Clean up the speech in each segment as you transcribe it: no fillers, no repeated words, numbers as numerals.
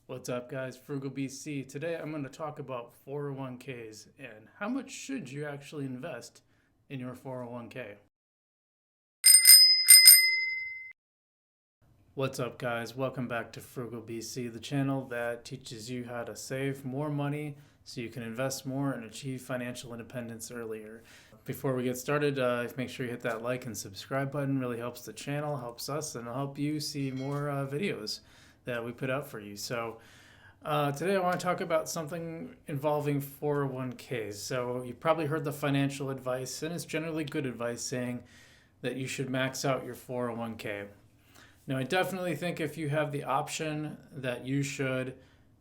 What's up, guys? FrugalBC. Today I'm going to talk about 401ks and how much should you actually invest in your 401k. What's up, guys? Welcome back to FrugalBC, the channel that teaches you how to save more money so you can invest more and achieve financial independence earlier. Before we get started, make sure you hit that like and subscribe button. Really helps the channel, helps us, and it'll help you see more videos that we put out for you. Today I want to talk about something involving 401ks. So you probably heard the financial advice, and it's generally good advice saying that you should max out your 401k. Now, I definitely think if you have the option that you should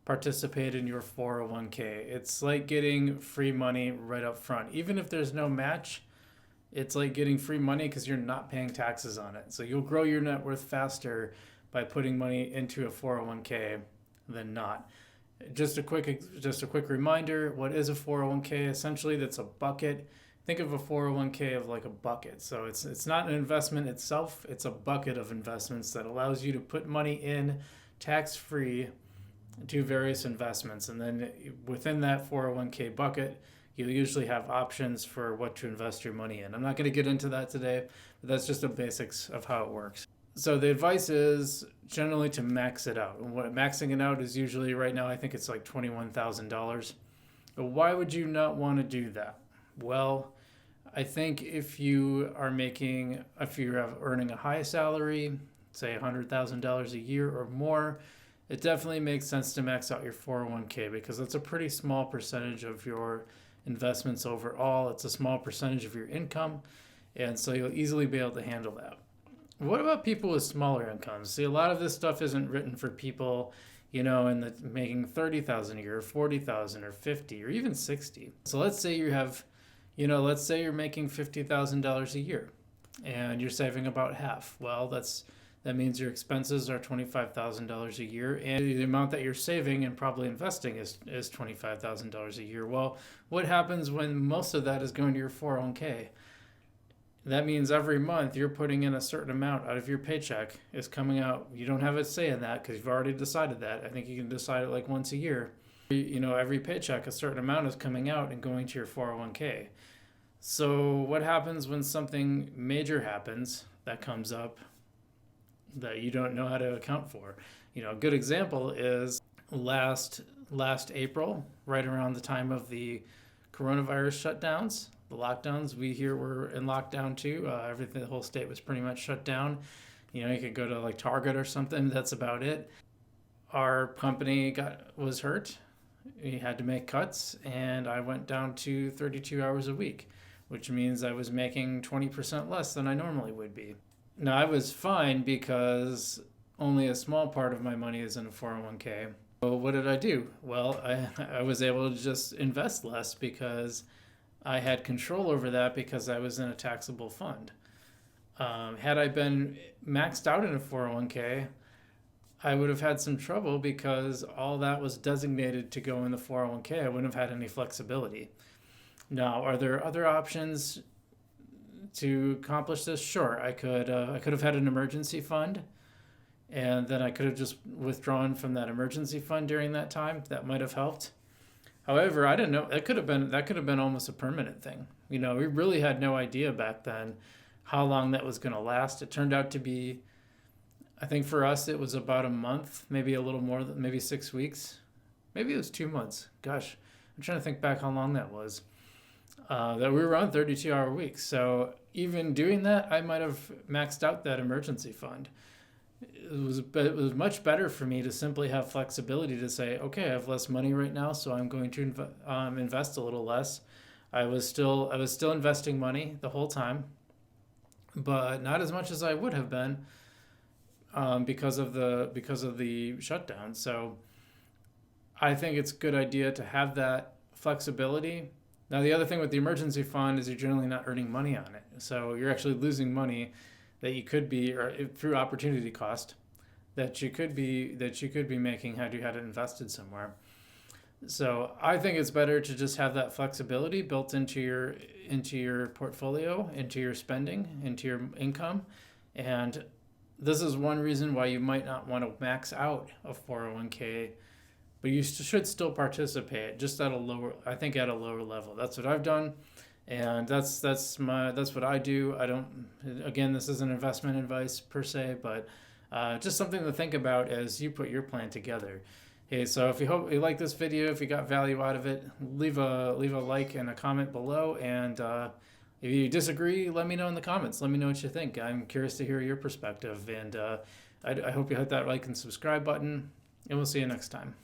participate in your 401k. It's like getting free money right up front. Even if there's no match, it's like getting free money because you're not paying taxes on it. So you'll grow your net worth faster by putting money into a 401k than not. Just a quick reminder, what is a 401k? Essentially, that's a bucket. Think of a 401k of like a bucket. So it's not an investment itself, it's a bucket of investments that allows you to put money in tax-free to various investments. And then within that 401k bucket, you'll usually have options for what to invest your money in. I'm not going to get into that today, but that's just the basics of how it works. So the advice is generally to max it out. And what maxing it out is usually right now, I think it's like $21,000. But why would you not want to do that? Well, I think if you're earning a high salary, say $100,000 a year or more, it definitely makes sense to max out your 401k because it's a pretty small percentage of your investments overall. It's a small percentage of your income, and so you'll easily be able to handle that. What about people with smaller incomes? See, a lot of this stuff isn't written for people, making $30,000 a year, or $40,000 or $50,000 or even $60,000. So let's say you're making $50,000 a year and you're saving about half. Well, that means your expenses are $25,000 a year, and the amount that you're saving and probably investing is $25,000 a year. Well, what happens when most of that is going to your 401k? That means every month you're putting in a certain amount out of your paycheck is coming out. You don't have a say in that because you've already decided that. I think you can decide it like once a year. Every paycheck, a certain amount is coming out and going to your 401k. So what happens when something major happens that comes up that you don't know how to account for? A good example is last April, right around the time of the coronavirus shutdowns, the lockdowns. We here were in lockdown too. The whole state was pretty much shut down. You could go to like Target or something. That's about it. Our company was hurt. We had to make cuts, and I went down to 32 hours a week, which means I was making 20% less than I normally would be. Now, I was fine because only a small part of my money is in a 401k. So what did I do? Well, I was able to just invest less because I had control over that because I was in a taxable fund. Had I been maxed out in a 401k, I would have had some trouble because all that was designated to go in the 401k. I wouldn't have had any flexibility. Now, are there other options to accomplish this? Sure, I could have had an emergency fund, and then I could have just withdrawn from that emergency fund during that time. That might have helped. However, I didn't know that could have been almost a permanent thing. We really had no idea back then how long that was going to last. It turned out to be, I think for us it was about a month, maybe a little more, maybe 6 weeks, maybe it was 2 months. Gosh, I'm trying to think back how long that was. That we were on 32-hour weeks. So even doing that, I might have maxed out that emergency fund. It was much better for me to simply have flexibility to say, okay, I have less money right now, so I'm going to invest a little less. I was still investing money the whole time, but not as much as I would have been because of the shutdown. So I think it's a good idea to have that flexibility. Now, the other thing with the emergency fund is you're generally not earning money on it. So you're actually losing money that you could be, or through opportunity cost, that you could be making had you had it invested somewhere. So I think it's better to just have that flexibility built into your portfolio, into your spending, into your income, and this is one reason why you might not want to max out a 401k, but you should still participate, just at a lower, I think at a lower level. That's what I've done, and that's what I do. I don't, again, this isn't investment advice per se, but just something to think about as you put your plan together. Okay, so if you like this video, if you got value out of it, leave a like and a comment below, and if you disagree, let me know in the comments. Let me know what you think. I'm curious to hear your perspective, and I hope you hit that like and subscribe button, and we'll see you next time.